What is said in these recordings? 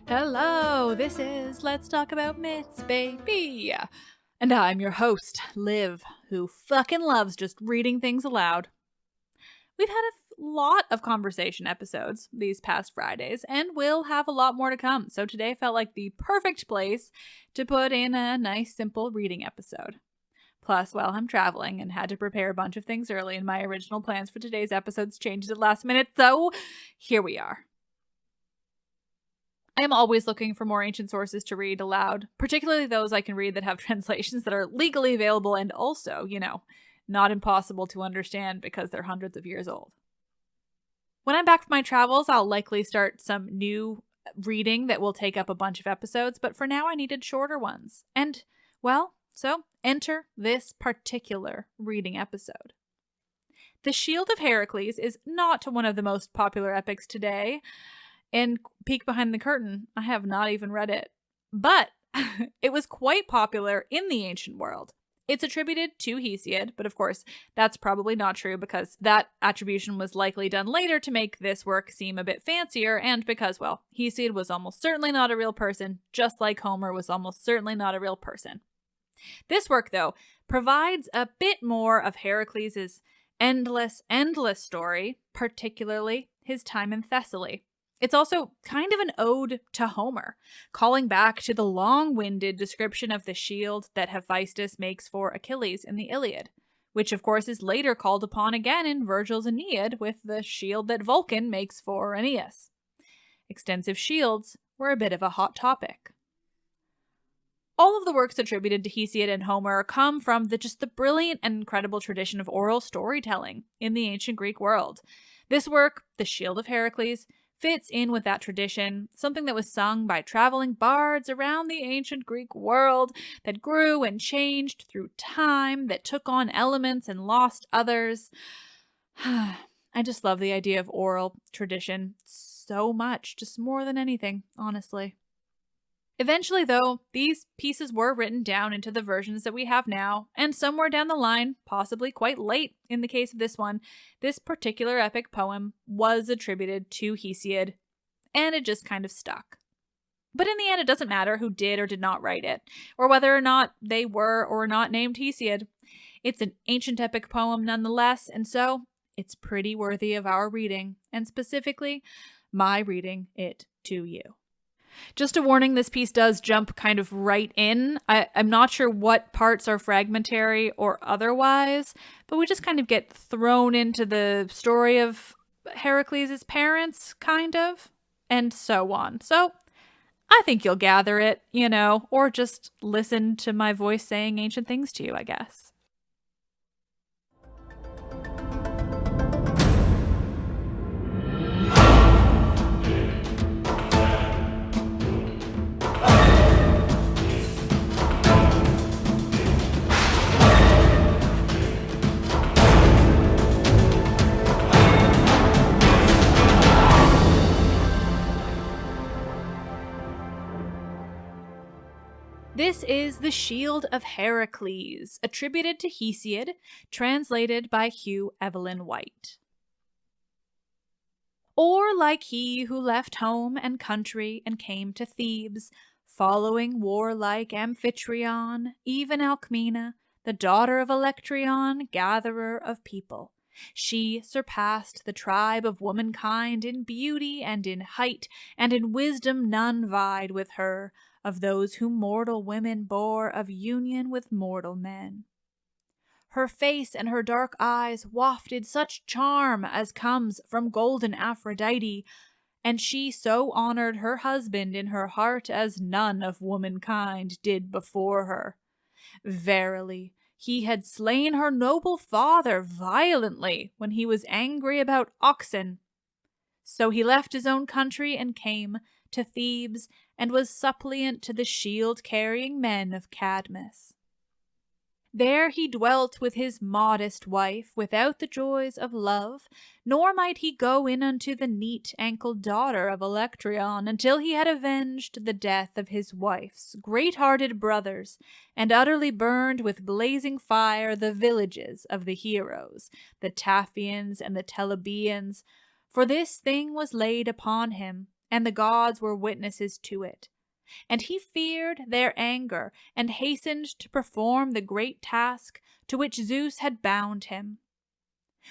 Hello, this is Let's Talk About Myths, baby. And I'm your host, Liv, who fucking loves just reading things aloud. We've had a lot of conversation episodes these past Fridays, and we'll have a lot more to come, so today felt like the perfect place to put in a nice, simple reading episode. Plus, well, I'm traveling and had to prepare a bunch of things early, and my original plans for today's episodes changed at last minute, so here we are. I am always looking for more ancient sources to read aloud, particularly those I can read that have translations that are legally available and also, not impossible to understand because they're hundreds of years old. When I'm back from my travels, I'll likely start some new reading that will take up a bunch of episodes, but for now I needed shorter ones. And, well, so enter this particular reading episode. The Shield of Heracles is not one of the most popular epics today. And peek behind the curtain, I have not even read it. But it was quite popular in the ancient world. It's attributed to Hesiod, but of course, that's probably not true because that attribution was likely done later to make this work seem a bit fancier, and because, well, Hesiod was almost certainly not a real person, just like Homer was almost certainly not a real person. This work, though, provides a bit more of Heracles' endless story, particularly his time in Thessaly. It's also kind of an ode to Homer, calling back to the long-winded description of the shield that Hephaestus makes for Achilles in the Iliad, which of course is later called upon again in Virgil's Aeneid with the shield that Vulcan makes for Aeneas. Extensive shields were a bit of a hot topic. All of the works attributed to Hesiod and Homer come from the brilliant and incredible tradition of oral storytelling in the ancient Greek world. This work, The Shield of Heracles, fits in with that tradition, something that was sung by traveling bards around the ancient Greek world that grew and changed through time, that took on elements and lost others. I just love the idea of oral tradition so much, just more than anything, honestly. Eventually, though, these pieces were written down into the versions that we have now, and somewhere down the line, possibly quite late in the case of this one, this particular epic poem was attributed to Hesiod, and it just kind of stuck. But in the end, it doesn't matter who did or did not write it, or whether or not they were or not named Hesiod. It's an ancient epic poem nonetheless, and so it's pretty worthy of our reading, and specifically, my reading it to you. Just a warning, this piece does jump kind of right in. I'm not sure what parts are fragmentary or otherwise, but we just kind of get thrown into the story of Heracles' parents, kind of, and so on. So I think you'll gather it, or just listen to my voice saying ancient things to you, I guess. This is The Shield of Heracles, attributed to Hesiod, translated by Hugh Evelyn White. Or like he who left home and country and came to Thebes, following warlike Amphitryon, even Alcmena, the daughter of Electryon, gatherer of people. She surpassed the tribe of womankind in beauty and in height, and in wisdom none vied with her, of those whom mortal women bore of union with mortal men. Her face and her dark eyes wafted such charm as comes from golden Aphrodite, and she so honored her husband in her heart as none of womankind did before her. Verily, he had slain her noble father violently when he was angry about oxen. So he left his own country and came to Thebes and was suppliant to the shield-carrying men of Cadmus. There he dwelt with his modest wife, without the joys of love, nor might he go in unto the neat-ankled daughter of Electryon until he had avenged the death of his wife's great-hearted brothers, and utterly burned with blazing fire the villages of the heroes, the Taphians and the Telebians, for this thing was laid upon him, and the gods were witnesses to it. And he feared their anger, and hastened to perform the great task to which Zeus had bound him.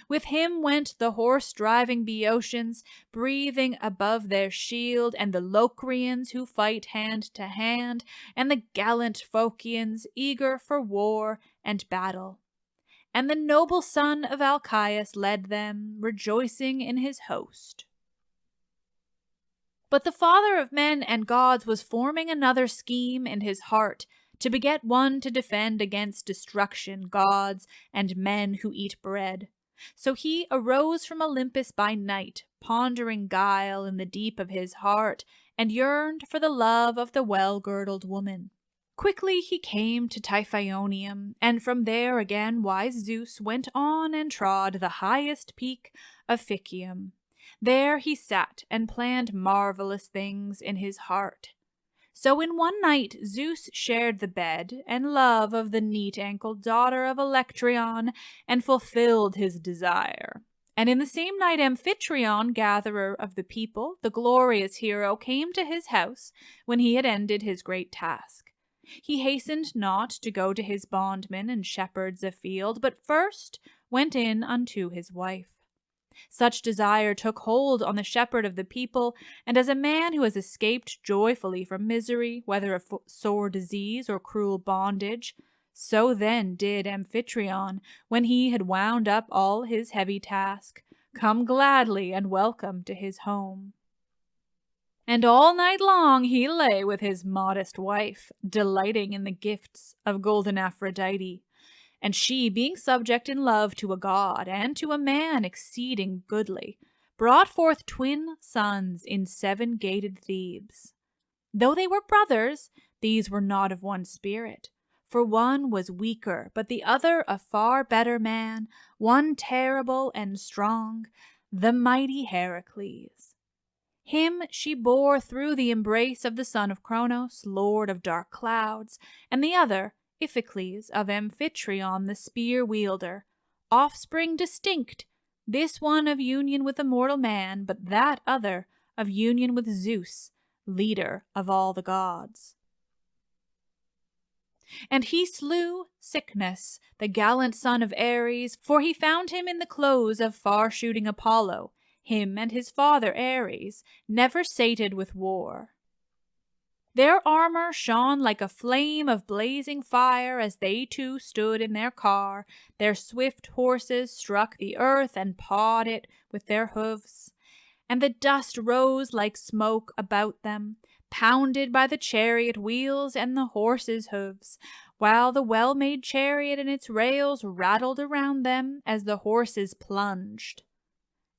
With him went the horse-driving Boeotians, breathing above their shield, and the Locrians who fight hand to hand, and the gallant Phocians eager for war and battle. And the noble son of Alcaeus led them, rejoicing in his host. But the father of men and gods was forming another scheme in his heart, to beget one to defend against destruction gods and men who eat bread. So he arose from Olympus by night, pondering guile in the deep of his heart, and yearned for the love of the well-girdled woman. Quickly he came to Typhonium, and from there again wise Zeus went on and trod the highest peak of Phicium. There he sat and planned marvelous things in his heart. So in one night Zeus shared the bed and love of the neat-ankled daughter of Electryon, and fulfilled his desire. And in the same night Amphitryon, gatherer of the people, the glorious hero, came to his house when he had ended his great task. He hastened not to go to his bondmen and shepherds afield, but first went in unto his wife. Such desire took hold on the shepherd of the people, and as a man who has escaped joyfully from misery, whether of sore disease or cruel bondage, so then did Amphitryon, when he had wound up all his heavy task, come gladly and welcome to his home. And all night long he lay with his modest wife, delighting in the gifts of golden Aphrodite. And she, being subject in love to a god and to a man exceeding goodly, brought forth twin sons in 7-gated Thebes. Though they were brothers, these were not of one spirit, for one was weaker, but the other a far better man, one terrible and strong, the mighty Heracles. Him she bore through the embrace of the son of Cronos, lord of dark clouds, and the other, Iphicles of Amphitryon the spear-wielder, offspring distinct, this one of union with a mortal man, but that other of union with Zeus, leader of all the gods. And he slew Cycnus, the gallant son of Ares, for he found him in the clothes of far-shooting Apollo, him and his father Ares, never sated with war. Their armor shone like a flame of blazing fire as they two stood in their car. Their swift horses struck the earth and pawed it with their hoofs, and the dust rose like smoke about them, pounded by the chariot wheels and the horses' hoofs, while the well-made chariot and its rails rattled around them as the horses plunged.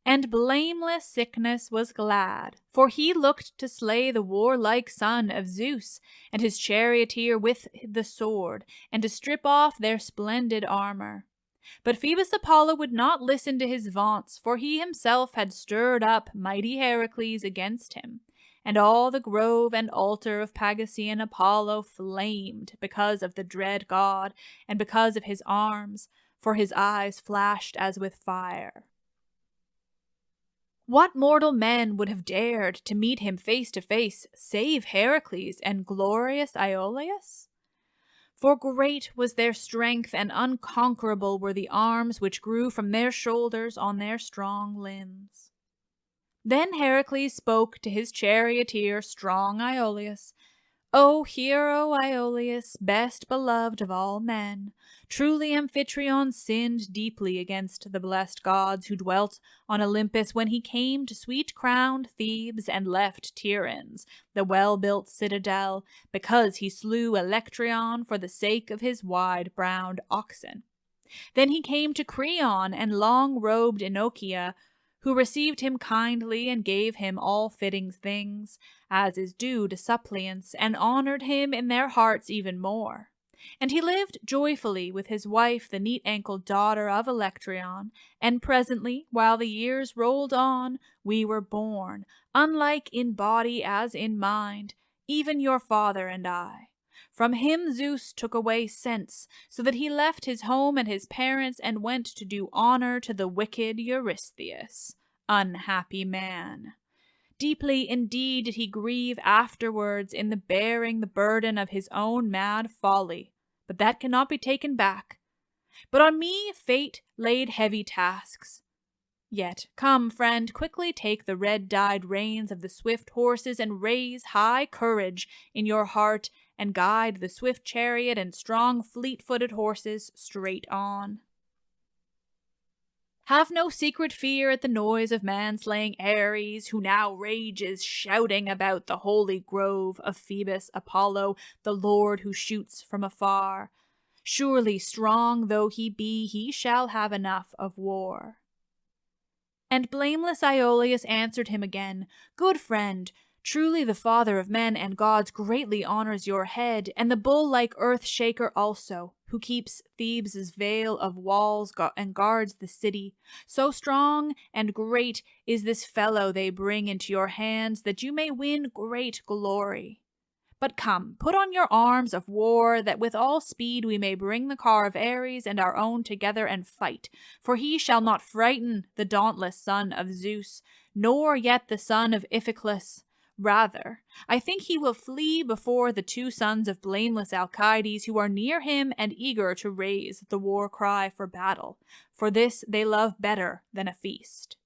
And blameless Cycnus was glad, for he looked to slay the warlike son of Zeus and his charioteer with the sword, and to strip off their splendid armor. But Phoebus Apollo would not listen to his vaunts, for he himself had stirred up mighty Heracles against him, and all the grove and altar of Pagasean Apollo flamed because of the dread god, and because of his arms, for his eyes flashed as with fire. What mortal men would have dared to meet him face to face, save Heracles and glorious Iolaus? For great was their strength, and unconquerable were the arms which grew from their shoulders on their strong limbs. Then Heracles spoke to his charioteer, strong Iolaus. O hero Iolaus, best beloved of all men, truly Amphitryon sinned deeply against the blessed gods who dwelt on Olympus when he came to sweet-crowned Thebes and left Tiryns, the well-built citadel, because he slew Electryon for the sake of his wide-browed oxen. Then he came to Creon and long-robed Enochia, who received him kindly and gave him all fitting things, as is due to suppliants, and honored him in their hearts even more. And he lived joyfully with his wife, the neat-ankled daughter of Electryon, and presently, while the years rolled on, we were born, unlike in body as in mind, even your father and I. From him Zeus took away sense, so that he left his home and his parents and went to do honor to the wicked Eurystheus. Unhappy man! Deeply indeed did he grieve afterwards in the bearing the burden of his own mad folly, but that cannot be taken back. But on me fate laid heavy tasks. Yet, come, friend, quickly take the red-dyed reins of the swift horses and raise high courage in your heart and guide the swift chariot and strong fleet-footed horses straight on. Have no secret fear at the noise of man-slaying Ares, who now rages, shouting about the holy grove of Phoebus Apollo, the lord who shoots from afar. Surely, strong though he be, he shall have enough of war. And blameless Iolaus answered him again, Good friend, truly the father of men and gods greatly honors your head, and the bull-like earth-shaker also, who keeps Thebes' veil of walls and guards the city. So strong and great is this fellow they bring into your hands, that you may win great glory. But come, put on your arms of war, that with all speed we may bring the car of Ares and our own together and fight. For he shall not frighten the dauntless son of Zeus, nor yet the son of Iphiclus. Rather, I think he will flee before the two sons of blameless Alcides, who are near him and eager to raise the war cry for battle. For this they love better than a feast.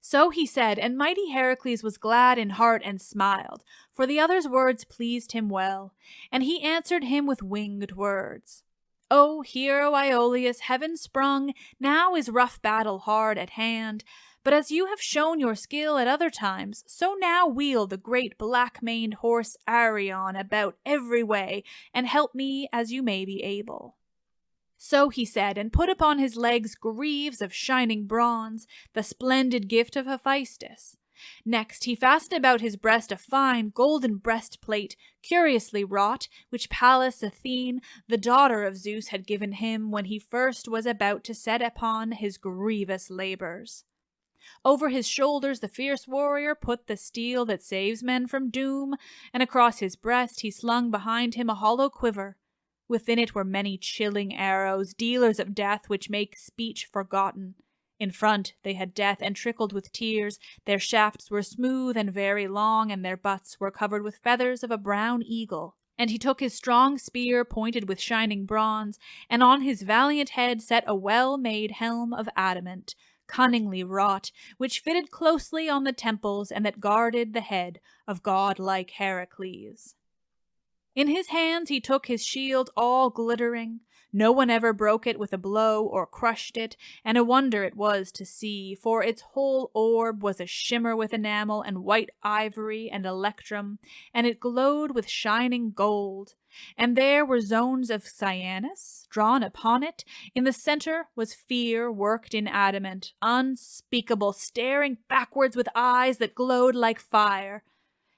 So he said, and mighty Heracles was glad in heart and smiled, for the other's words pleased him well, and he answered him with winged words. O hero Iolaus, heaven-sprung, now is rough battle hard at hand, but as you have shown your skill at other times, so now wheel the great black-maned horse Arion about every way, and help me as you may be able. So he said, and put upon his legs greaves of shining bronze, the splendid gift of Hephaestus. Next he fastened about his breast a fine golden breastplate, curiously wrought, which Pallas Athene, the daughter of Zeus, had given him when he first was about to set upon his grievous labors. Over his shoulders the fierce warrior put the steel that saves men from doom, and across his breast he slung behind him a hollow quiver. Within it were many chilling arrows, dealers of death which make speech forgotten. In front they had death and trickled with tears, their shafts were smooth and very long, and their butts were covered with feathers of a brown eagle. And he took his strong spear pointed with shining bronze, and on his valiant head set a well-made helm of adamant, cunningly wrought, which fitted closely on the temples and that guarded the head of godlike Heracles. In his hands he took his shield all glittering. No one ever broke it with a blow or crushed it, and a wonder it was to see, for its whole orb was a shimmer with enamel and white ivory and electrum, and it glowed with shining gold. And there were zones of cyanus drawn upon it. In the center was fear worked in adamant, unspeakable, staring backwards with eyes that glowed like fire.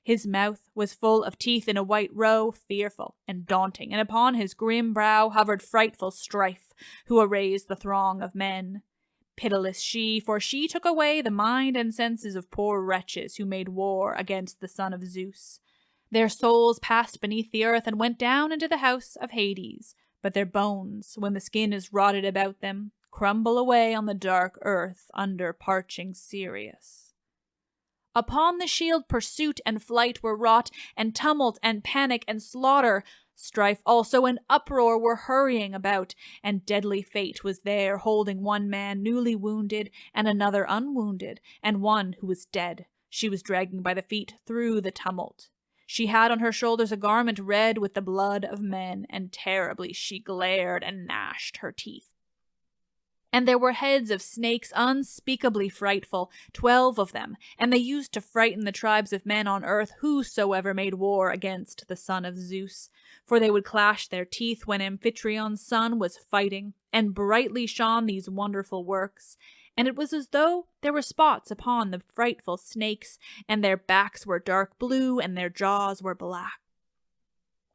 His mouth was full of teeth in a white row, fearful and daunting, and upon his grim brow hovered frightful Strife, who arrays the throng of men. Pitiless she, for she took away the mind and senses of poor wretches who made war against the son of Zeus. Their souls passed beneath the earth and went down into the house of Hades, but their bones, when the skin is rotted about them, crumble away on the dark earth under parching Sirius. Upon the shield pursuit and flight were wrought, and tumult and panic and slaughter. Strife also and uproar were hurrying about, and deadly fate was there, holding one man newly wounded, and another unwounded, and one who was dead. She was dragging by the feet through the tumult. She had on her shoulders a garment red with the blood of men, and terribly she glared and gnashed her teeth. And there were heads of snakes unspeakably frightful, 12 of them, and they used to frighten the tribes of men on earth whosoever made war against the son of Zeus. For they would clash their teeth when Amphitryon's son was fighting, and brightly shone these wonderful works. and it was as though there were spots upon the frightful snakes, and their backs were dark blue, and their jaws were black.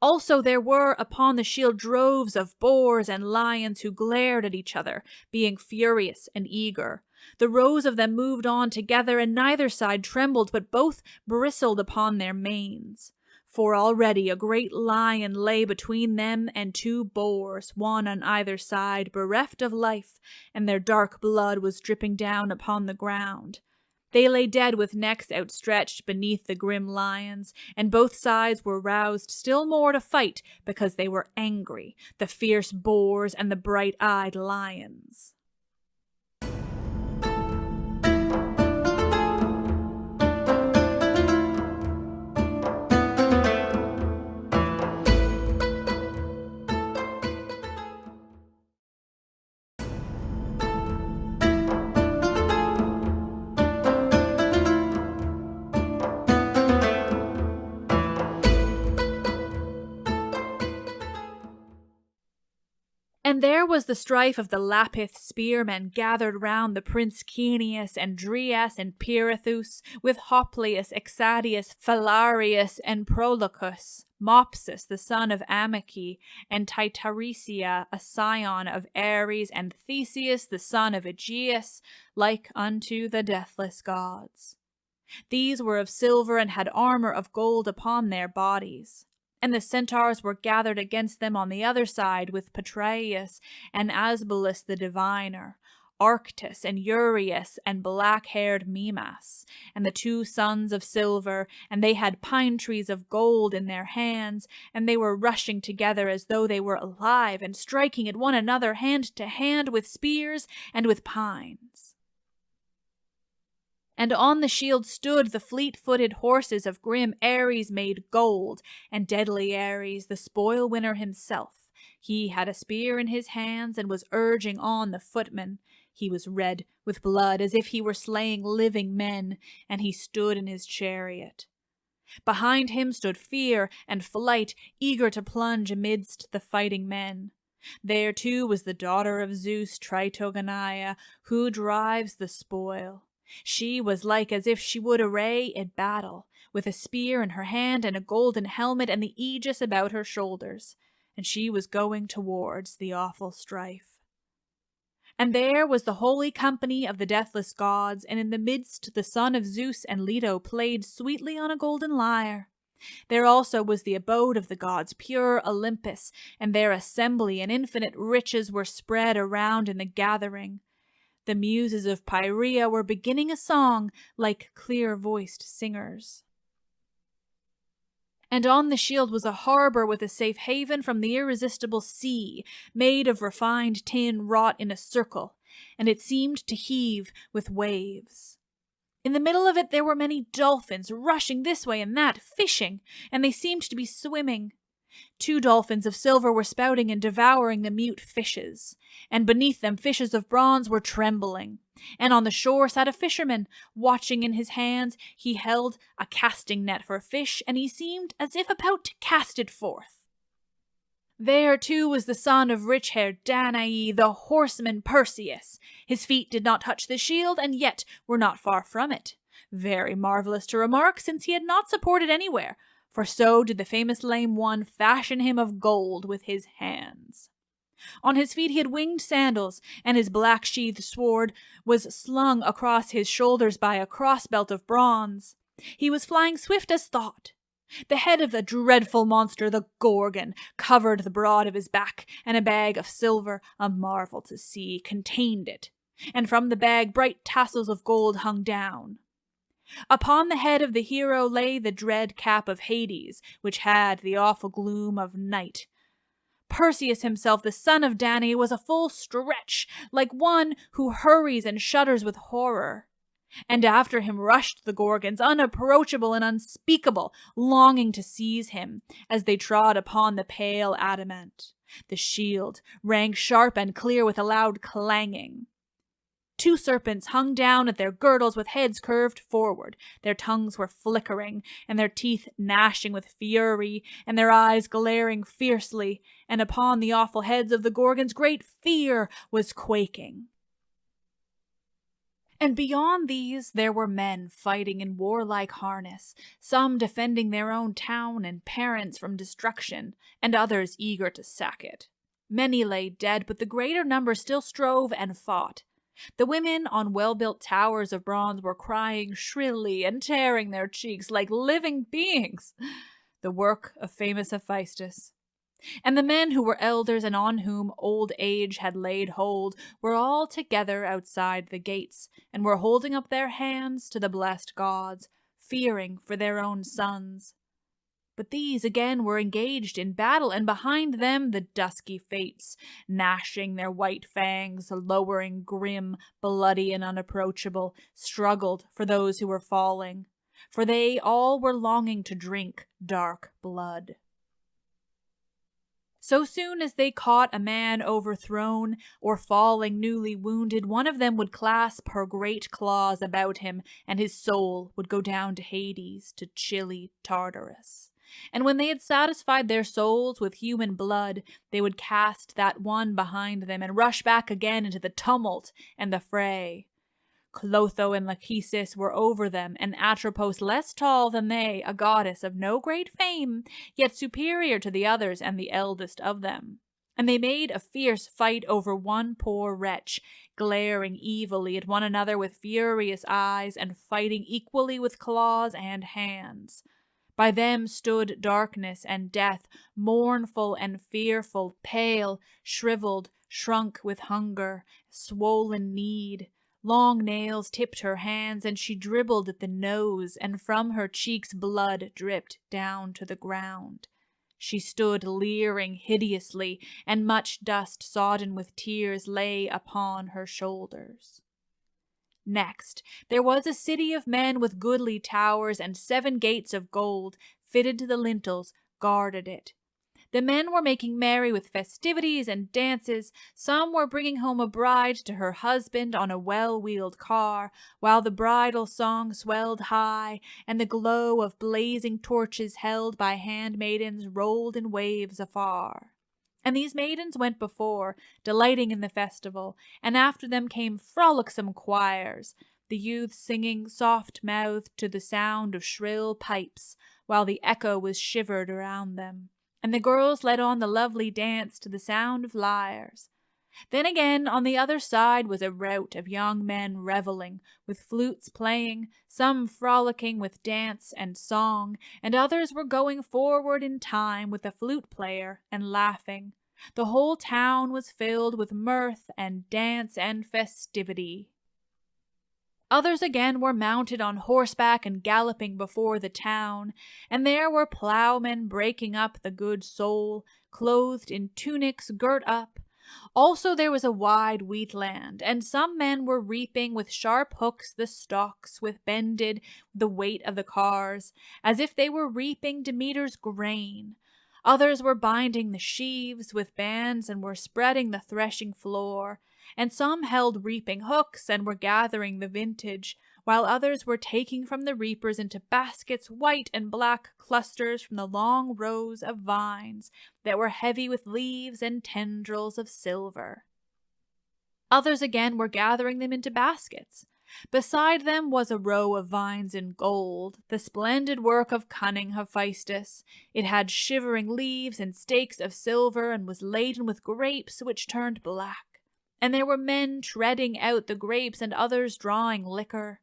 Also there were upon the shield droves of boars and lions who glared at each other, being furious and eager. The rows of them moved on together, and neither side trembled, but both bristled upon their manes. For already a great lion lay between them and two boars, one on either side, bereft of life, and their dark blood was dripping down upon the ground. They lay dead with necks outstretched beneath the grim lions, and both sides were roused still more to fight because they were angry, the fierce boars and the bright-eyed lions. And there was the strife of the Lapith spearmen gathered round the Prince Caeneus and Dryas and Pirithous, with Hoplius, Exadius, Phalareus, and Prolocus, Mopsus, the son of Amache, and Titaresia, a scion of Ares, and Theseus, the son of Aegeus, like unto the deathless gods. These were of silver and had armor of gold upon their bodies. And the centaurs were gathered against them on the other side with Petraeus and Asbolus the diviner, Arctus and Urius and black-haired Mimas, and the two sons of silver, and they had pine trees of gold in their hands, and they were rushing together as though they were alive, and striking at one another hand to hand with spears and with pines. And on the shield stood the fleet-footed horses of grim Ares made gold, and deadly Ares, the spoil-winner himself. He had a spear in his hands, and was urging on the footmen. He was red with blood, as if he were slaying living men, and he stood in his chariot. Behind him stood Fear and Flight, eager to plunge amidst the fighting men. There too was the daughter of Zeus, Tritogonia, who drives the spoil. She was like as if she would array in battle, with a spear in her hand and a golden helmet and the aegis about her shoulders, and she was going towards the awful strife. And there was the holy company of the deathless gods, and in the midst the son of Zeus and Leto played sweetly on a golden lyre. There also was the abode of the gods, pure Olympus, and their assembly and infinite riches were spread around in the gathering. The muses of Pieria were beginning a song like clear-voiced singers. And on the shield was a harbor with a safe haven from the irresistible sea, made of refined tin wrought in a circle, and it seemed to heave with waves. In the middle of it there were many dolphins rushing this way and that, fishing, and they seemed to be swimming. 2 dolphins of silver were spouting and devouring the mute fishes, and beneath them fishes of bronze were trembling. And on the shore sat a fisherman, watching in his hands. He held a casting net for fish, and he seemed as if about to cast it forth. There too was the son of rich-haired Danae, the horseman Perseus. His feet did not touch the shield, and yet were not far from it. Very marvelous to remark, since he had not supported anywhere, for so did the famous lame one fashion him of gold with his hands. On his feet he had winged sandals, and his black-sheathed sword was slung across his shoulders by a cross-belt of bronze. He was flying swift as thought. The head of the dreadful monster, the Gorgon, covered the broad of his back, and a bag of silver, a marvel to see, contained it, and from the bag bright tassels of gold hung down. Upon the head of the hero lay the dread cap of Hades, which had the awful gloom of night. Perseus himself, the son of Danae, was a full stretch, like one who hurries and shudders with horror. And after him rushed the Gorgons, unapproachable and unspeakable, longing to seize him, as they trod upon the pale adamant. The shield rang sharp and clear with a loud clanging. 2 serpents hung down at their girdles with heads curved forward. Their tongues were flickering, and their teeth gnashing with fury, and their eyes glaring fiercely, and upon the awful heads of the Gorgons great fear was quaking. And beyond these there were men fighting in warlike harness, some defending their own town and parents from destruction, and others eager to sack it. Many lay dead, but the greater number still strove and fought. The women on well-built towers of bronze were crying shrilly and tearing their cheeks like living beings, the work of famous Hephaestus. And the men who were elders and on whom old age had laid hold were all together outside the gates, and were holding up their hands to the blessed gods, fearing for their own sons. But these again were engaged in battle, and behind them the dusky fates, gnashing their white fangs, lowering, grim, bloody, and unapproachable, struggled for those who were falling, for they all were longing to drink dark blood. So soon as they caught a man overthrown or falling newly wounded, one of them would clasp her great claws about him, and his soul would go down to Hades, to chilly Tartarus. And when they had satisfied their souls with human blood, they would cast that one behind them and rush back again into the tumult and the fray. Clotho and Lachesis were over them, and Atropos less tall than they, a goddess of no great fame, yet superior to the others and the eldest of them. And they made a fierce fight over one poor wretch, glaring evilly at one another with furious eyes, and fighting equally with claws and hands. By them stood darkness and death, mournful and fearful, pale, shriveled, shrunk with hunger, swollen need. Long nails tipped her hands, and she dribbled at the nose, and from her cheeks blood dripped down to the ground. She stood leering hideously, and much dust sodden with tears lay upon her shoulders. Next, there was a city of men with goodly towers, and 7 gates of gold, fitted to the lintels, guarded it. The men were making merry with festivities and dances. Some were bringing home a bride to her husband on a well-wheeled car, while the bridal song swelled high, and the glow of blazing torches held by handmaidens rolled in waves afar. And these maidens went before, delighting in the festival, and after them came frolicsome choirs, the youths singing soft-mouthed to the sound of shrill pipes, while the echo was shivered around them. And the girls led on the lovely dance to the sound of lyres. Then again, on the other side was a rout of young men revelling, with flutes playing, some frolicking with dance and song, and others were going forward in time with a flute player and laughing. The whole town was filled with mirth and dance and festivity. Others again were mounted on horseback and galloping before the town, and there were ploughmen breaking up the good soil, clothed in tunics girt up. Also there was a wide wheat land, and some men were reaping with sharp hooks the stalks with bended the weight of the cars, as if they were reaping Demeter's grain. Others were binding the sheaves with bands and were spreading the threshing floor, and some held reaping hooks and were gathering the vintage, while others were taking from the reapers into baskets white and black clusters from the long rows of vines that were heavy with leaves and tendrils of silver. Others again were gathering them into baskets. Beside them was a row of vines in gold, the splendid work of cunning Hephaestus. It had shivering leaves and stakes of silver, and was laden with grapes which turned black. And there were men treading out the grapes, and others drawing liquor.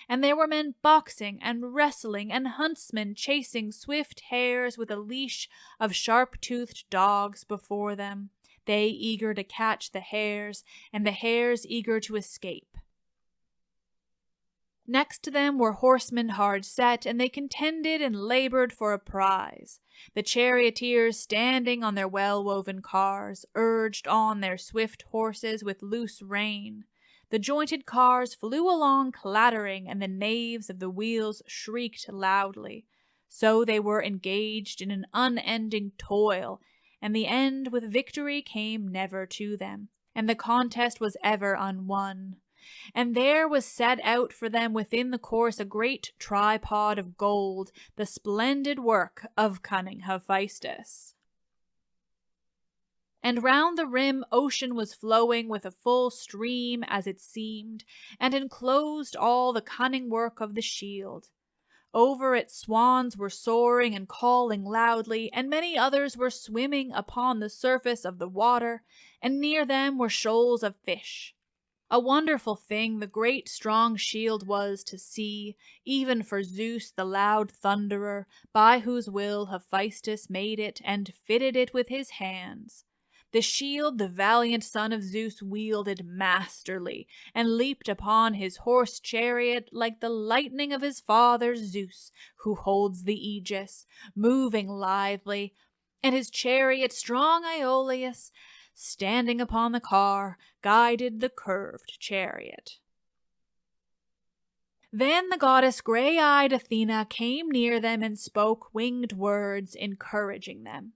And there were men boxing and wrestling, and huntsmen chasing swift hares with a leash of sharp-toothed dogs before them, they eager to catch the hares, and the hares eager to escape. Next to them were horsemen hard set, and they contended and labored for a prize. The charioteers, standing on their well-woven cars, urged on their swift horses with loose rein. The jointed cars flew along clattering, and the naves of the wheels shrieked loudly. So they were engaged in an unending toil, and the end with victory came never to them, and the contest was ever unwon. And there was set out for them within the course a great tripod of gold, the splendid work of cunning Hephaestus. And round the rim ocean was flowing with a full stream, as it seemed, and enclosed all the cunning work of the shield. Over it swans were soaring and calling loudly, and many others were swimming upon the surface of the water, and near them were shoals of fish. A wonderful thing the great strong shield was to see, even for Zeus the loud thunderer, by whose will Hephaestus made it and fitted it with his hands. The shield the valiant son of Zeus wielded masterly, and leaped upon his horse chariot like the lightning of his father Zeus, who holds the aegis, moving lithely, and his chariot strong Iolaus, standing upon the car, guided the curved chariot. Then the goddess gray-eyed Athena came near them and spoke winged words, encouraging them.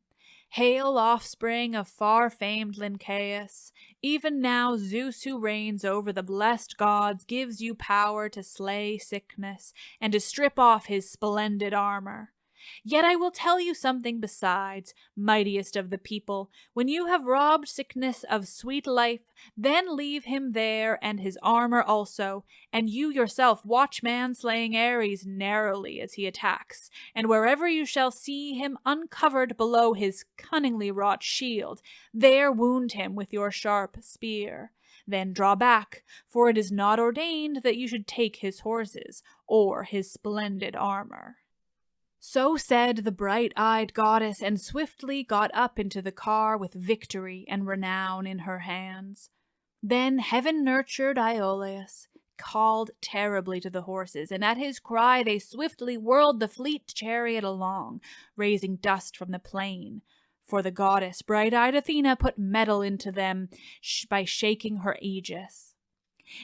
Hail, offspring of far-famed Lycaeus! Even now Zeus, who reigns over the blessed gods, gives you power to slay Cycnus and to strip off his splendid armor. Yet I will tell you something besides, mightiest of the people. When you have robbed Cycnus of sweet life, then leave him there and his armor also, and you yourself watch man-slaying Ares narrowly as he attacks, and wherever you shall see him uncovered below his cunningly wrought shield, there wound him with your sharp spear. Then draw back, for it is not ordained that you should take his horses or his splendid armor. So said the bright-eyed goddess, and swiftly got up into the car with victory and renown in her hands. Then heaven-nurtured Iolaus called terribly to the horses, and at his cry they swiftly whirled the fleet chariot along, raising dust from the plain. For the goddess, bright-eyed Athena, put metal into them by shaking her aegis.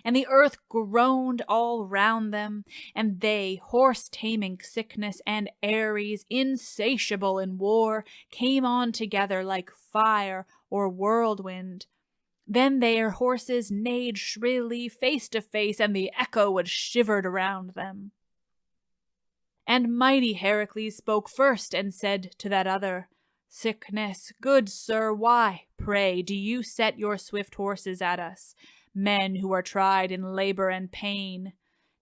And the earth groaned all round them, and they, horse-taming Cycnus and Ares, insatiable in war, came on together like fire or whirlwind. Then their horses neighed shrilly face to face, and the echo was shivered around them. And mighty Heracles spoke first and said to that other, Cycnus, good sir, why, pray, do you set your swift horses at us? Men who are tried in labor and pain.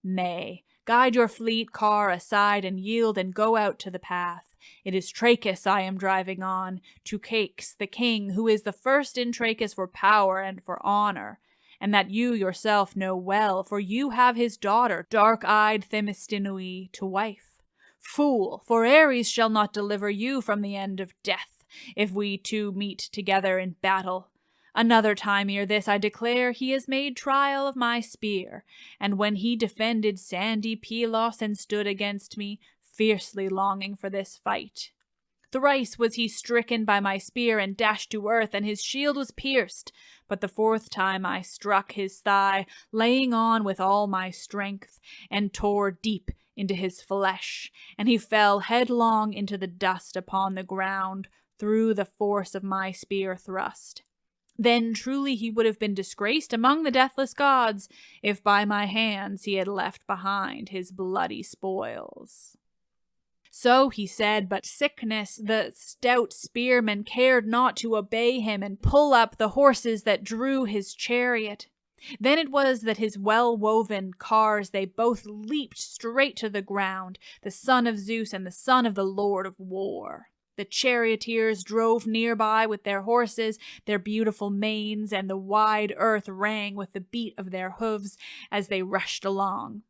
Nay, guide your fleet car aside and yield and go out to the path. It is Trachis I am driving on, to Caix the king, who is the first in Trachis for power and for honor, and that you yourself know well, for you have his daughter, dark-eyed Themistinoe, to wife. Fool, for Ares shall not deliver you from the end of death, if we two meet together in battle. Another time ere this, I declare, he has made trial of my spear, and when he defended sandy Pylos and stood against me, fiercely longing for this fight. Thrice was he stricken by my spear and dashed to earth, and his shield was pierced, but the fourth time I struck his thigh, laying on with all my strength, and tore deep into his flesh, and he fell headlong into the dust upon the ground, through the force of my spear thrust. Then truly he would have been disgraced among the deathless gods, if by my hands he had left behind his bloody spoils. So he said, but Cycnus, the stout spearman, cared not to obey him and pull up the horses that drew his chariot. Then it was that his well-woven cars they both leaped straight to the ground, the son of Zeus and the son of the Lord of War. The charioteers drove nearby with their horses, their beautiful manes, and the wide earth rang with the beat of their hoofs as they rushed along.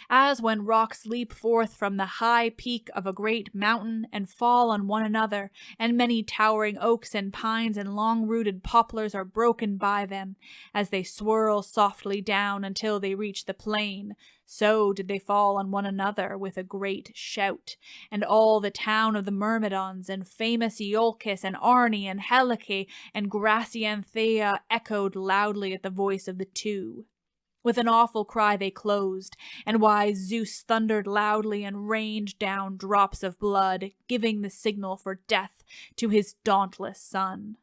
As when rocks leap forth from the high peak of a great mountain and fall on one another, and many towering oaks and pines and long-rooted poplars are broken by them, as they swirl softly down until they reach the plain, so did they fall on one another with a great shout, and all the town of the Myrmidons, and famous Iolcus, and Arne, and Helice, and Gracianthea echoed loudly at the voice of the two. With an awful cry they closed, and wise Zeus thundered loudly and rained down drops of blood, giving the signal for death to his dauntless son.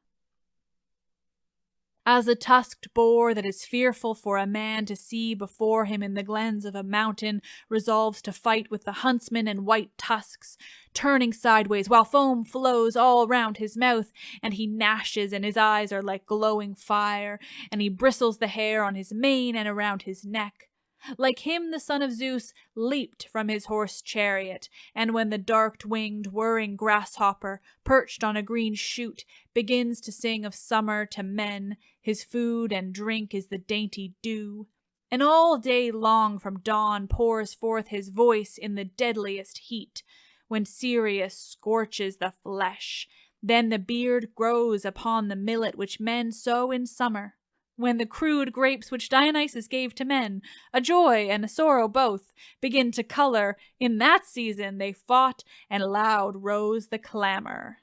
As a tusked boar that is fearful for a man to see before him in the glens of a mountain resolves to fight with the huntsman and white tusks, turning sideways while foam flows all round his mouth, and he gnashes and his eyes are like glowing fire, and he bristles the hair on his mane and around his neck. Like him the son of Zeus leaped from his horse chariot, and when the dark-winged whirring grasshopper, perched on a green shoot, begins to sing of summer to men, his food and drink is the dainty dew, and all day long from dawn pours forth his voice in the deadliest heat, when Sirius scorches the flesh, then the beard grows upon the millet which men sow in summer. When the crude grapes which Dionysus gave to men, a joy and a sorrow both, begin to color, in that season they fought, and loud rose the clamor.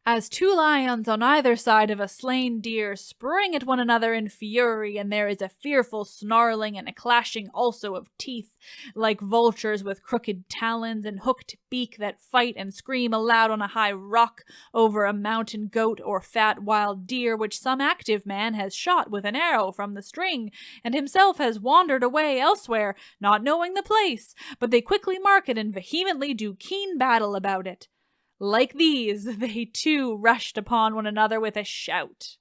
As two lions on either side of a slain deer spring at one another in fury, and there is a fearful snarling and a clashing also of teeth, like vultures with crooked talons and hooked beak that fight and scream aloud on a high rock over a mountain goat or fat wild deer which some active man has shot with an arrow from the string, and himself has wandered away elsewhere, not knowing the place, but they quickly mark it and vehemently do keen battle about it. Like these, they too rushed upon one another with a shout.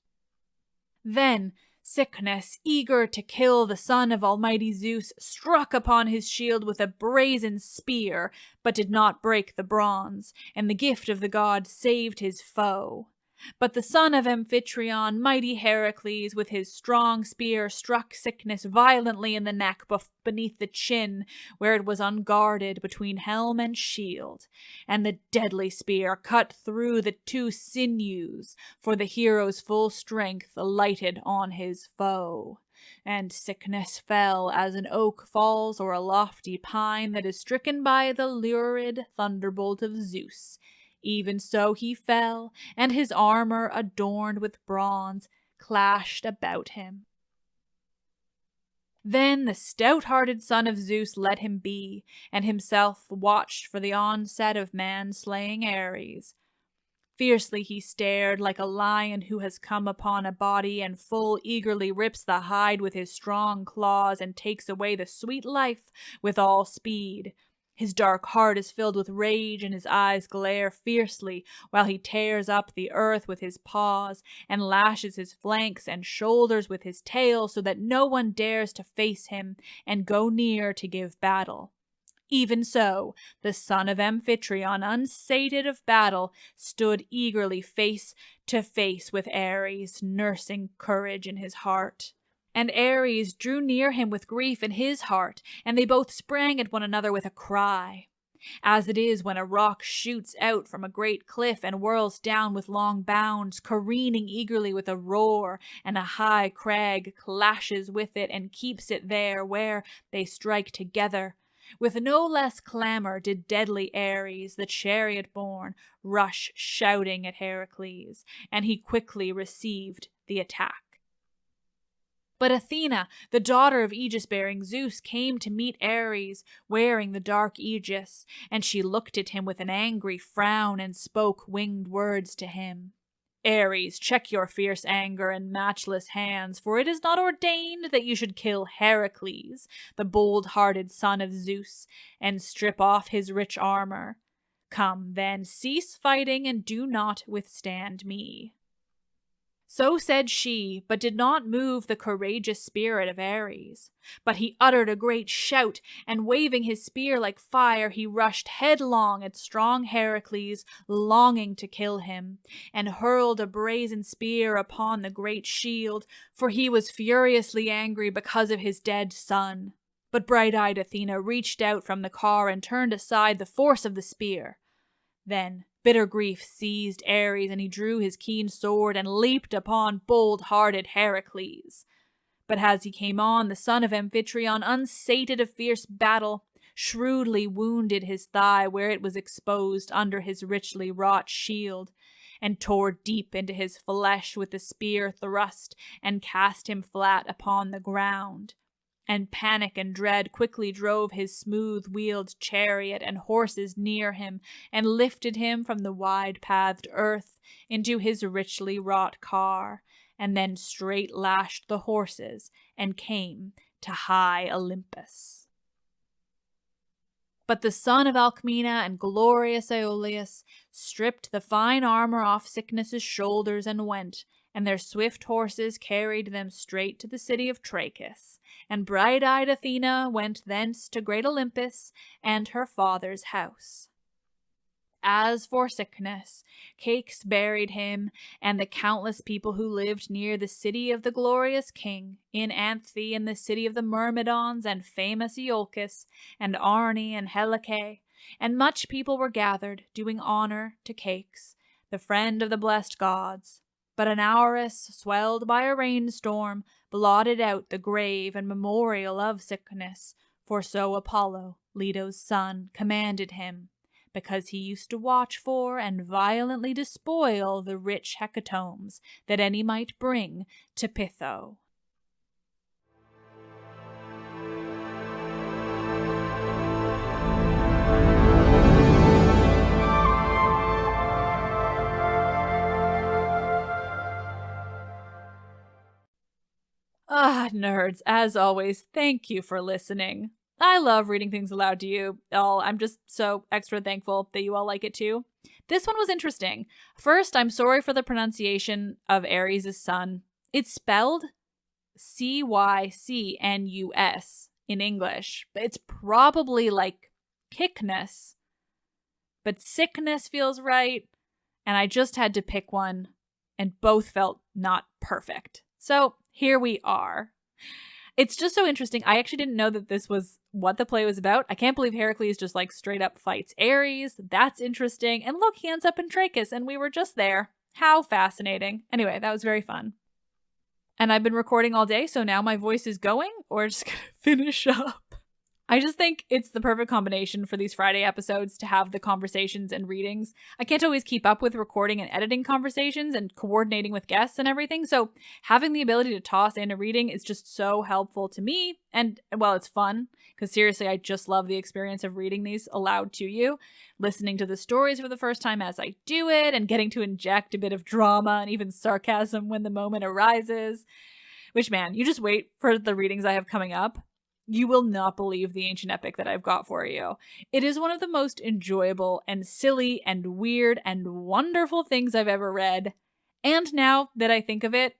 Then Cycnus, eager to kill the son of almighty Zeus, struck upon his shield with a brazen spear, but did not break the bronze, and the gift of the god saved his foe. But the son of Amphitryon, mighty Heracles, with his strong spear struck Cycnus violently in the neck beneath the chin, where it was unguarded between helm and shield, and the deadly spear cut through the two sinews, for the hero's full strength alighted on his foe. And Cycnus fell as an oak falls or a lofty pine that is stricken by the lurid thunderbolt of Zeus. Even so he fell, and his armor, adorned with bronze, clashed about him. Then the stout-hearted son of Zeus let him be, and himself watched for the onset of man-slaying Ares. Fiercely he stared like a lion who has come upon a body and full eagerly rips the hide with his strong claws and takes away the sweet life with all speed. His dark heart is filled with rage, and his eyes glare fiercely, while he tears up the earth with his paws, and lashes his flanks and shoulders with his tail, so that no one dares to face him, and go near to give battle. Even so, the son of Amphitryon, unsated of battle, stood eagerly face to face with Ares, nursing courage in his heart. And Ares drew near him with grief in his heart, and they both sprang at one another with a cry. As it is when a rock shoots out from a great cliff and whirls down with long bounds, careening eagerly with a roar, and a high crag clashes with it and keeps it there, where they strike together. With no less clamor did deadly Ares, the chariot-born, rush shouting at Heracles, and he quickly received the attack. But Athena, the daughter of Aegis-bearing Zeus, came to meet Ares, wearing the dark aegis, and she looked at him with an angry frown and spoke winged words to him. Ares, check your fierce anger and matchless hands, for it is not ordained that you should kill Heracles, the bold-hearted son of Zeus, and strip off his rich armor. Come, then, cease fighting and do not withstand me. So said she, but did not move the courageous spirit of Ares. But he uttered a great shout, and waving his spear like fire, he rushed headlong at strong Heracles, longing to kill him, and hurled a brazen spear upon the great shield, for he was furiously angry because of his dead son. But bright-eyed Athena reached out from the car and turned aside the force of the spear. Then bitter grief seized Ares, and he drew his keen sword and leaped upon bold-hearted Heracles. But as he came on, the son of Amphitryon, unsated of fierce battle, shrewdly wounded his thigh where it was exposed under his richly wrought shield, and tore deep into his flesh with the spear thrust, and cast him flat upon the ground. and panic and dread quickly drove his smooth-wheeled chariot and horses near him, and lifted him from the wide-pathed earth into his richly wrought car, and then straight lashed the horses and came to high Olympus. But the son of Alcmena and glorious Aeolus stripped the fine armor off Cycnus' shoulders and went, and their swift horses carried them straight to the city of Trachis, and bright-eyed Athena went thence to great Olympus and her father's house. As for Cycnus, cakes buried him, and the countless people who lived near the city of the glorious king, in Anthe and the city of the Myrmidons and famous Iolcus, and Arne and Helice, and much people were gathered, doing honor to Cakes, the friend of the blessed gods. But an Aorus, swelled by a rainstorm, blotted out the grave and memorial of Cycnus, for so Apollo, Leto's son, commanded him, because he used to watch for and violently despoil the rich hecatombs that any might bring to Pytho. Nerds, as always, thank you for listening. I love reading things aloud to you all. I'm just so extra thankful that you all like it too. This one was interesting. First, I'm sorry for the pronunciation of Ares' son. It's spelled Cycnus in English. It's probably like Cycnus, but Cycnus feels right, and I just had to pick one, and both felt not perfect. So here we are. It's just so interesting. I actually didn't know that this was what the play was about. I can't believe Heracles just like straight up fights Ares. That's interesting. And look, he ends up in Trachis and we were just there. How fascinating. Anyway, that was very fun. And I've been recording all day, so now my voice is going. We're just gonna finish up. I just think it's the perfect combination for these Friday episodes to have the conversations and readings. I can't always keep up with recording and editing conversations and coordinating with guests and everything, so having the ability to toss in a reading is just so helpful to me. And, well, it's fun, because seriously, I just love the experience of reading these aloud to you, listening to the stories for the first time as I do it, and getting to inject a bit of drama and even sarcasm when the moment arises. Which, man, you just wait for the readings I have coming up. You will not believe the ancient epic that I've got for you. It is one of the most enjoyable and silly and weird and wonderful things I've ever read. And now that I think of it,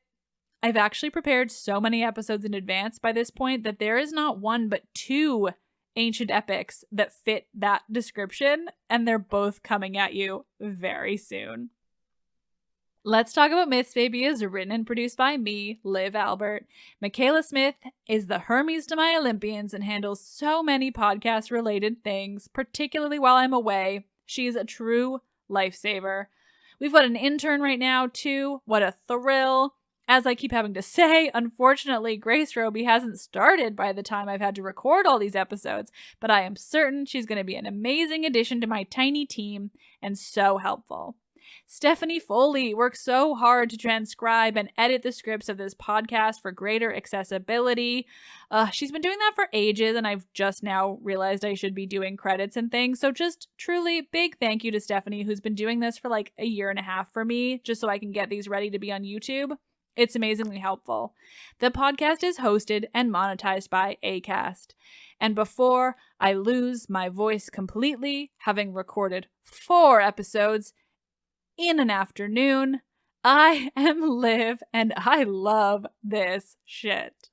I've actually prepared so many episodes in advance by this point that there is not one but two ancient epics that fit that description, and they're both coming at you very soon. Let's Talk About Myths, Baby is written and produced by me, Liv Albert. Michaela Smith is the Hermes to my Olympians and handles so many podcast-related things, particularly while I'm away. She is a true lifesaver. We've got an intern right now, too. What a thrill. As I keep having to say, unfortunately, Grace Roby hasn't started by the time I've had to record all these episodes, but I am certain she's going to be an amazing addition to my tiny team and so helpful. Stephanie Foley works so hard to transcribe and edit the scripts of this podcast for greater accessibility. She's been doing that for ages, and I've just now realized I should be doing credits and things. So just truly big thank you to Stephanie, who's been doing this for like a year and a half for me, just so I can get these ready to be on YouTube. It's amazingly helpful. The podcast is hosted and monetized by Acast. And before I lose my voice completely, having recorded 4 episodes in an afternoon, I am Liv, and I love this shit.